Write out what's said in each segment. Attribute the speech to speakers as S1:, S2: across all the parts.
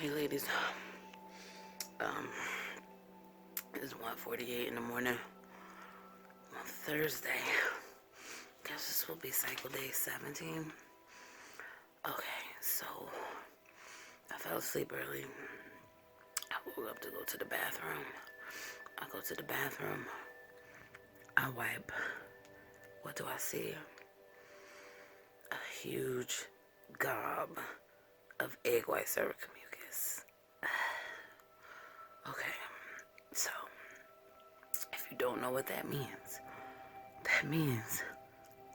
S1: Hey ladies, it's 1:48 in the morning on Thursday. Guess this will be cycle day 17. Okay, so I fell asleep early. I woke up to go to the bathroom. I go to the bathroom. I wipe. What do I see? A huge gob of egg white cervical mucus. Okay, so if you don't know what that means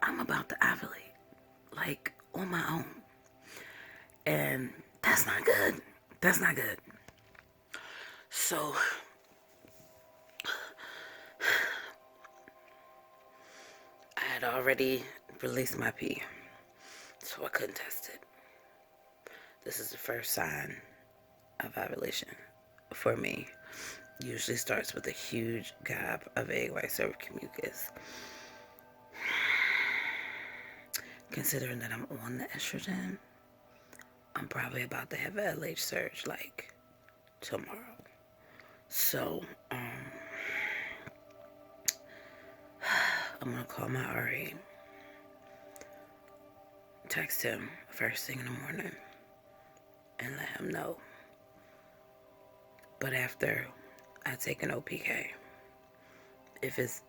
S1: I'm about to ovulate, like on my own. And that's not good. That's not good. So I had already released my pee, so I couldn't test it. This is the first sign of ovulation for me. Usually starts with a huge gob of egg white cervical mucus. Considering that I'm on the estrogen, I'm probably about to have an LH surge like tomorrow. So, I'm gonna call my RA, text him first thing in the morning, and let him know. But after I take an OPK, if it's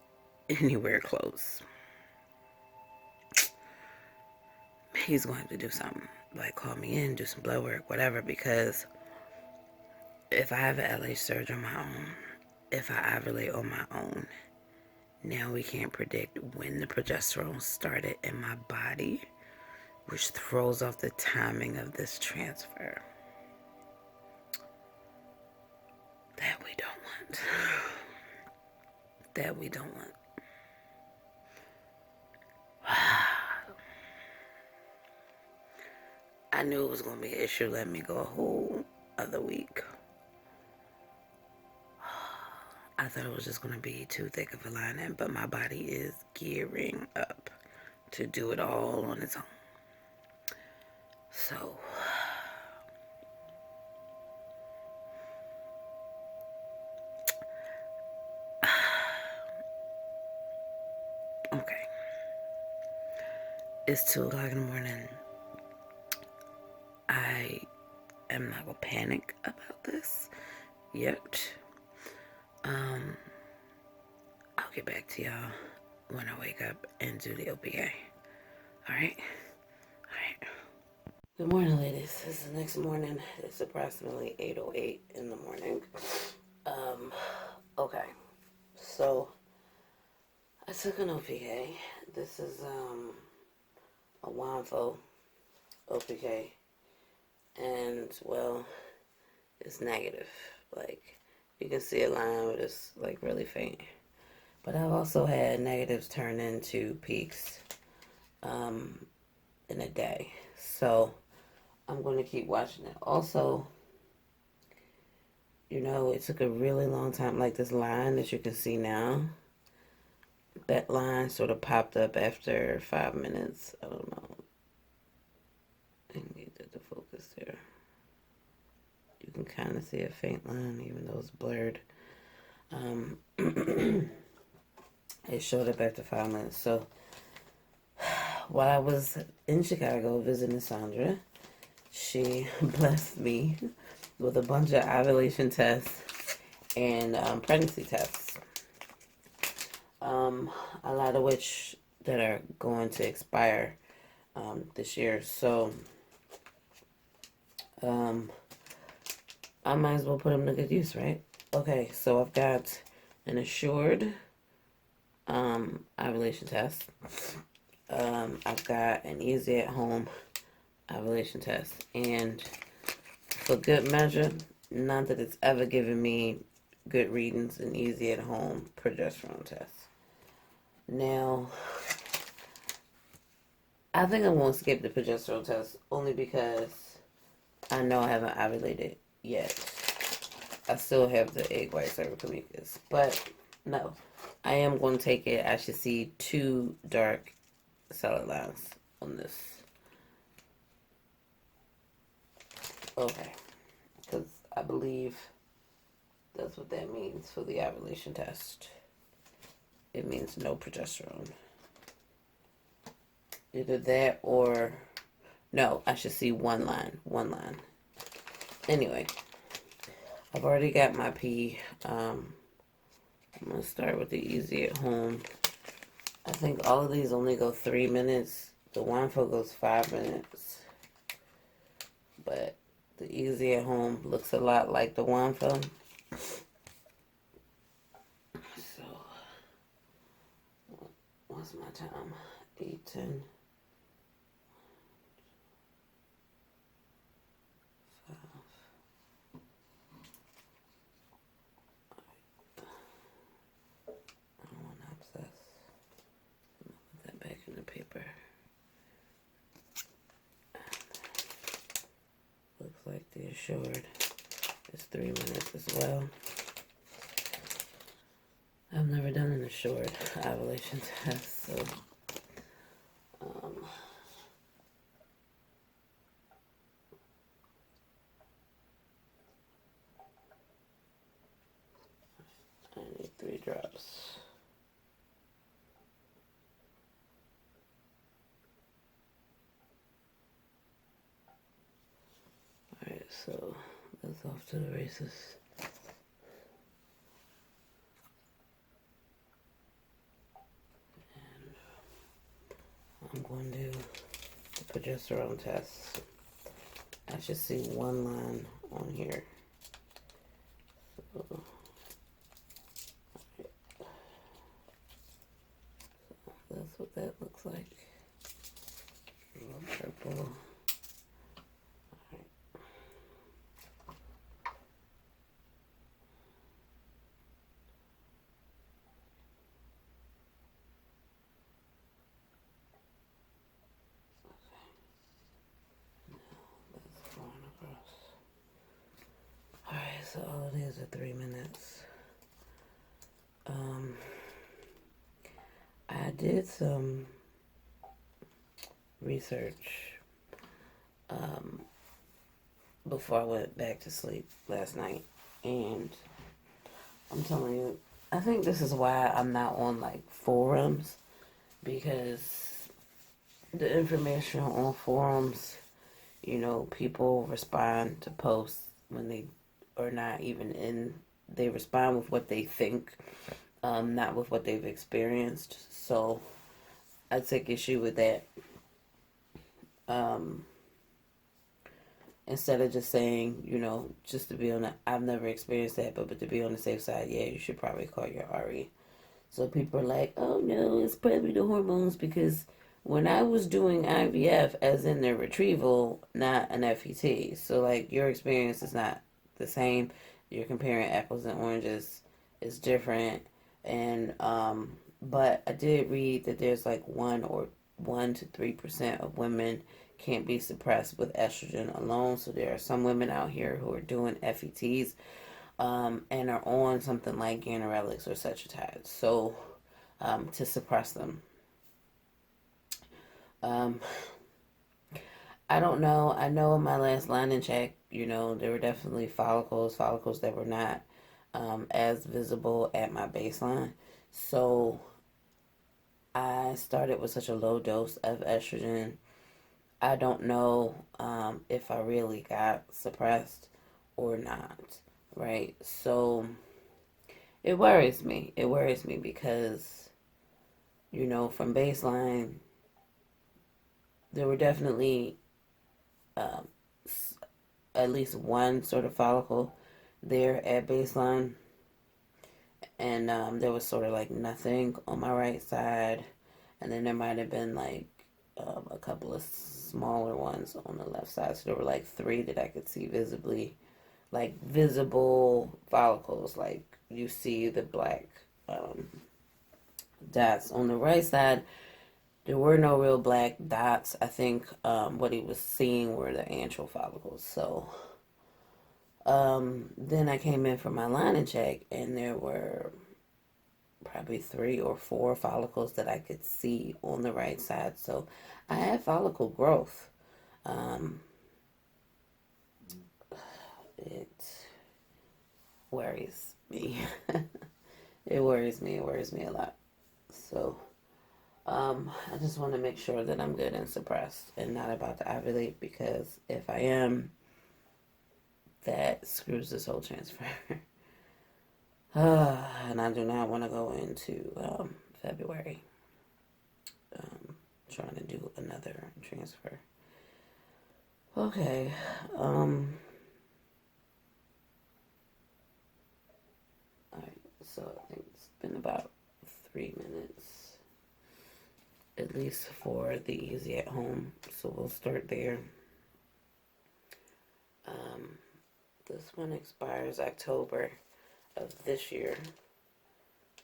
S1: anywhere close, he's going to have to do something. Like call me in, do some blood work, whatever, because if I have an LH surge on my own, if I ovulate on my own, now we can't predict when the progesterone started in my body, which throws off the timing of this transfer. That we don't want. That we don't want. I knew it was going to be an issue. Let me go a whole other week. I thought it was just going to be too thick of a lining, but my body is gearing up to do it all on its own. So, okay. It's 2 o'clock in the morning. I am not going to panic about this yet. I'll get back to y'all when I wake up and do the OPA. Alright? Alright. Good morning, ladies. It's the next morning. It's approximately 8:08 in the morning. Okay. So, I took an OPK. This is, a WAMFO OPK. And, well, it's negative. Like, you can see a line, but it's, like, really faint. But I've also had negatives turn into peaks in a day. So I'm going to keep watching it. Also, you know, it took a really long time. Like this line that you can see now, that line sort of popped up after 5 minutes. I don't know. I can get the focus there. You can kind of see a faint line, even though it's blurred. It showed up after 5 minutes. So while I was in Chicago visiting Sandra, she blessed me with a bunch of ovulation tests and pregnancy tests. A lot of which that are going to expire this year. So I might as well put them to good use, right? Okay, so I've got an assured ovulation test. I've got an easy at home ovulation test, and for good measure, not that it's ever given me good readings, an easy at home progesterone test. Now, I think I won't skip the progesterone test only because I know I haven't ovulated yet. I still have the egg white cervical mucus, but no, I am going to take it. I should see 2 dark solid lines on this. Okay, I believe that's what that means for the ovulation test. It means no progesterone. Either that or... No, I should see one line. One line. Anyway, I've already got my pee. I'm going to start with the easy at home. I think all of these only go 3 minutes. The Wonfo goes 5 minutes. But the easy at home looks a lot like the Wonfo. So, what's my time? 8:10. Paper. Looks like the Assured is 3 minutes as well. I've never done an Assured ovulation test, so I need 3 drops. So that's off to the races. And I'm going to do the progesterone test. I should see one line on here. So, that's what that looks like. Purple. So all it is are 3 minutes. I did some research before I went back to sleep last night, and I'm telling you, I think this is why I'm not on like forums, because the information on forums, you know, people respond to posts when they are not even in, they respond with what they think, not with what they've experienced. So I take issue with that. Instead of just saying, you know, just to be on the, I've never experienced that, but to be on the safe side, yeah, you should probably call your RE. So people are like, oh no, it's probably the hormones, because when I was doing IVF, as in the retrieval, not an FET. So like your experience is not the same. You're comparing apples and oranges. It's different. And but I did read that there's like 1 to 3% of women can't be suppressed with estrogen alone. So there are some women out here who are doing FETs and are on something like ganirelix or cetrotide, so to suppress them. I don't know. I know in my last line check, you know, there were definitely follicles that were not as visible at my baseline. So I started with such a low dose of estrogen. I don't know if I really got suppressed or not, right? So it worries me. It worries me because, you know, from baseline, there were definitely at least one sort of follicle there at baseline. And there was sort of like nothing on my right side. And then there might have been like a couple of smaller ones on the left side. So there were like 3 that I could see visibly, like visible follicles. Like you see the black dots on the right side. There were no real black dots. I think what he was seeing were the antral follicles. So then I came in for my lining check, and there were probably 3 or 4 follicles that I could see on the right side. So I had follicle growth. It worries me. It worries me. It worries me a lot. So, I just want to make sure that I'm good and suppressed and not about to ovulate, because if I am, that screws this whole transfer. And I do not want to go into February trying to do another transfer. Okay. Alright, so I think it's been about 3 minutes, at least for the easy at home. So we'll start there. This one expires October of this year,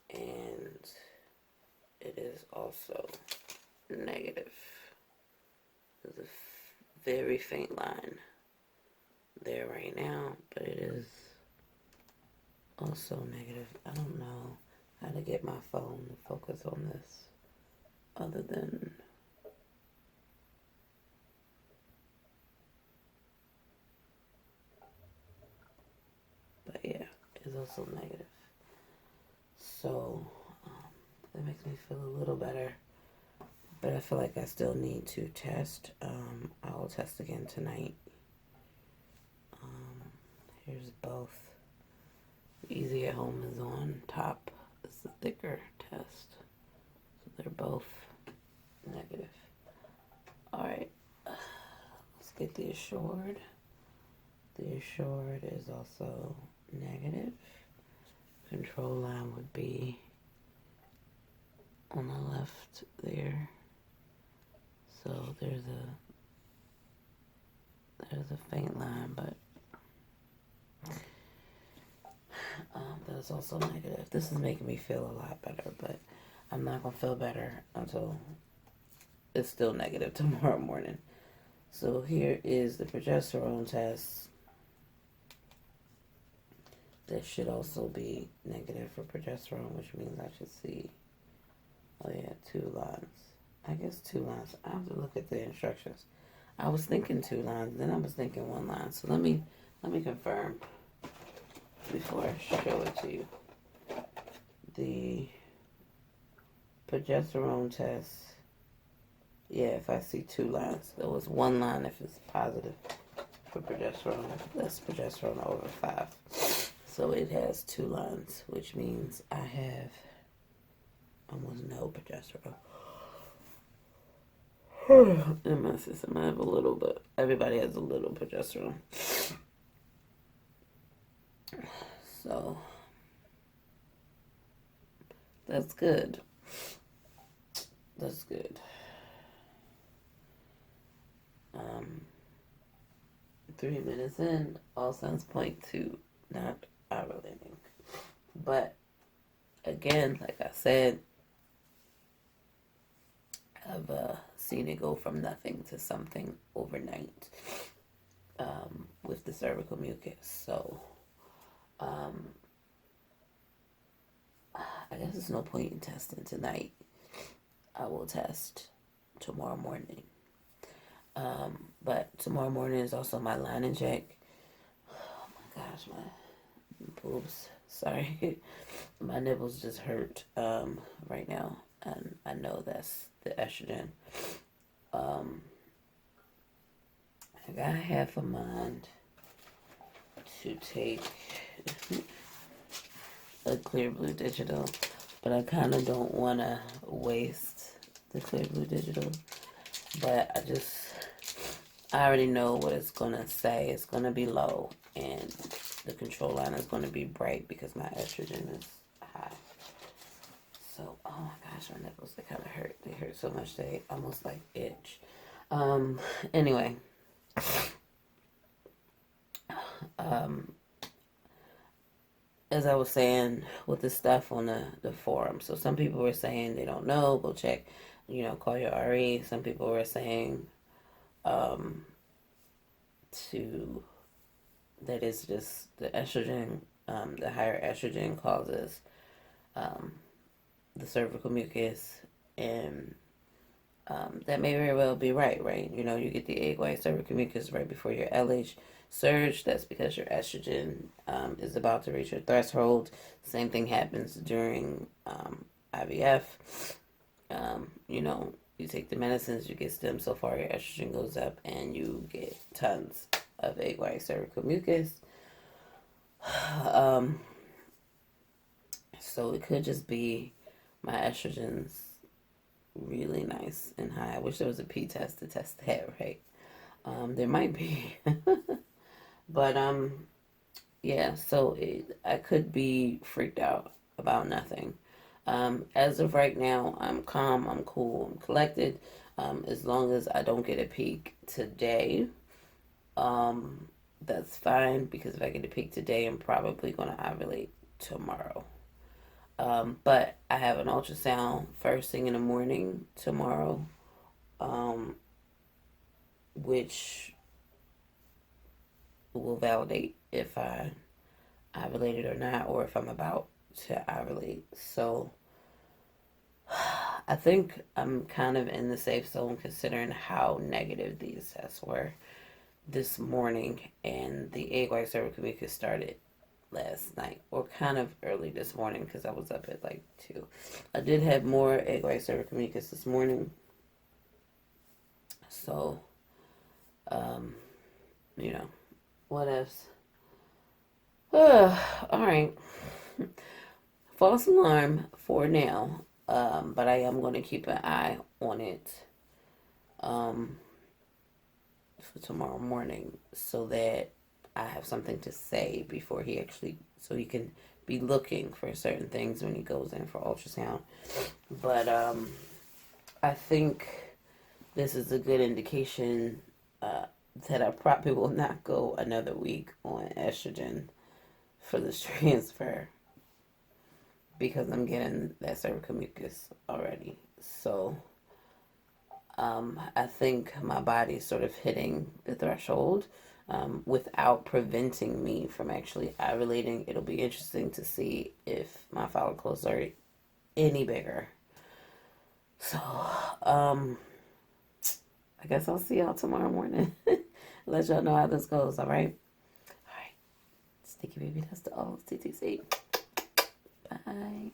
S1: and it is also negative. There's a very faint line there right now, but it is also negative. I don't know how to get my phone to focus on this other than but yeah, it's also negative. So that makes me feel a little better, but I feel like I still need to test. I will test again tonight. Here's both. Easy at home is on top. It's the thicker test. So they're both negative. Alright. Let's get the assured. The assured is also negative. Control line would be on the left there. So there's a faint line, but that's also negative. This is making me feel a lot better, but I'm not going to feel better until it's still negative tomorrow morning. So here is the progesterone test. That should also be negative for progesterone, which means I should see, oh yeah, 2 lines. I guess 2 lines. I have to look at the instructions. I was thinking 2 lines, then I was thinking 1 line. So let me confirm before I show it to you. The progesterone test, yeah, if I see 2 lines, there was 1 line if it's positive for progesterone. That's progesterone over 5. So it has 2 lines, which means I have almost no progesterone in my system. I have a little, but everybody has a little progesterone. So that's good. That's good. 3 minutes in, all signs point to not ovulating. But again, like I said, I've seen it go from nothing to something overnight with the cervical mucus. So I guess there's no point in testing tonight. I will test tomorrow morning. But tomorrow morning is also my lining check. Oh my gosh, my boobs. Sorry. My nipples just hurt right now. And I know that's the estrogen. I got half a mind to take a Clear Blue Digital, but I kind of don't want to waste the Clear Blue Digital. But I already know what it's going to say. It's going to be low, and the control line is going to be bright because my estrogen is high. So, oh my gosh, my nipples, they kind of hurt. They hurt so much they almost like itch. Anyway. As I was saying with the stuff on the forum, so some people were saying they don't know, go check, call your RE. Some people were saying that it's just the estrogen, the higher estrogen causes the cervical mucus, and That may very well be right? You know, you get the egg white cervical mucus right before your LH surge. That's because your estrogen is about to reach your threshold. Same thing happens during IVF. You know, you take the medicines, you get stem cell far, your estrogen goes up, and you get tons of egg white cervical mucus. So it could just be my estrogens really nice and high. I wish there was a P test to test that, right? There might be. But yeah, so I could be freaked out about nothing. As of right now, I'm calm, I'm cool, I'm collected. As long as I don't get a peak today, that's fine, because if I get a peak today, I'm probably going to ovulate tomorrow. But I have an ultrasound first thing in the morning tomorrow, which will validate if I ovulated or not, or if I'm about to ovulate. So I think I'm kind of in the safe zone considering how negative these tests were this morning, and the egg white cervical mucus started last night, or kind of early this morning, because I was up at like 2. I did have more egg white cervical mucus this morning, so you know, what else? All right, false alarm for now, but I am going to keep an eye on it for tomorrow morning, so that I have something to say before he actually, so he can be looking for certain things when he goes in for ultrasound. But I think this is a good indication that I probably will not go another week on estrogen for this transfer, because I'm getting that cervical mucus already. So I think my body's sort of hitting the threshold without preventing me from actually ovulating. It'll be interesting to see if my follicles are any bigger. So, I guess I'll see y'all tomorrow morning. Let y'all know how this goes, all right? All right. Sticky baby, that's the all TTC. Bye.